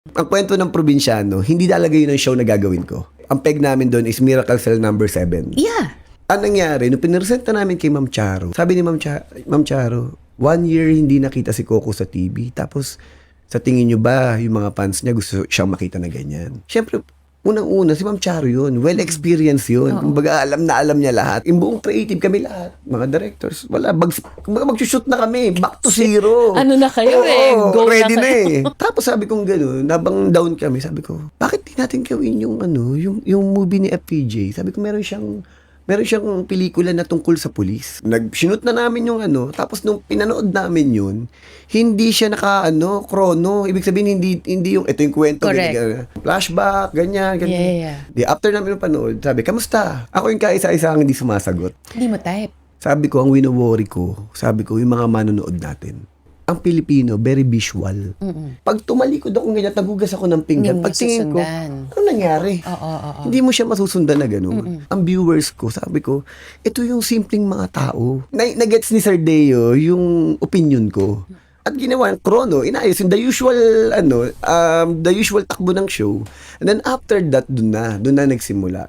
Ang kwento ng probinsyano, hindi talaga yun ang show na gagawin ko. Ang peg namin doon is Miracle Cell number 7. Yeah. Ang nangyari, nung pinresenta namin kay Ma'am Charo, sabi ni Ma'am Charo, 1 year hindi nakita si Coco sa TV. Tapos, sa tingin nyo ba, yung mga fans niya gusto siyang makita na ganyan? Siyempre, unang-una, si Ma'am Charo yun. Well-experienced yun. Kumbaga, alam niya lahat. Yung buong creative, kami lahat. Mga directors. Wala, mag-shoot na kami. Back to zero. Ano na kayo Go ready na na kayo. Tapos sabi kong gano'n, nabang down kami, sabi ko, bakit di natin gawin yung movie ni FPJ? Sabi ko, meron siyang pelikula na tungkol sa pulis. Nag-shoot na namin yung tapos nung pinanood namin yun, hindi siya chrono. Ibig sabihin, hindi yung, ito yung kwento. Correct. Ganyan, flashback, ganyan. Yeah. Di, after namin panood, sabi, kamusta? Ako yung kaisa-isa ang hindi sumasagot. Hindi mo type. Sabi ko, ang wino-worry ko, yung mga manonood natin. Ang Pilipino, very visual. Pag tumalikod ako ganyan, nagugas ako ng pinggan. Hindi mo Pag tingin ko, masusundan. ano nangyari? Oo. Hindi mo siya masusundan na gano'n. Ang viewers ko, sabi ko, ito yung simpleng mga tao. Nagets ni Sir Deo yung opinion ko. At ginawa, chrono, inayos yung the usual takbo ng show. And then after that, dun na nagsimula.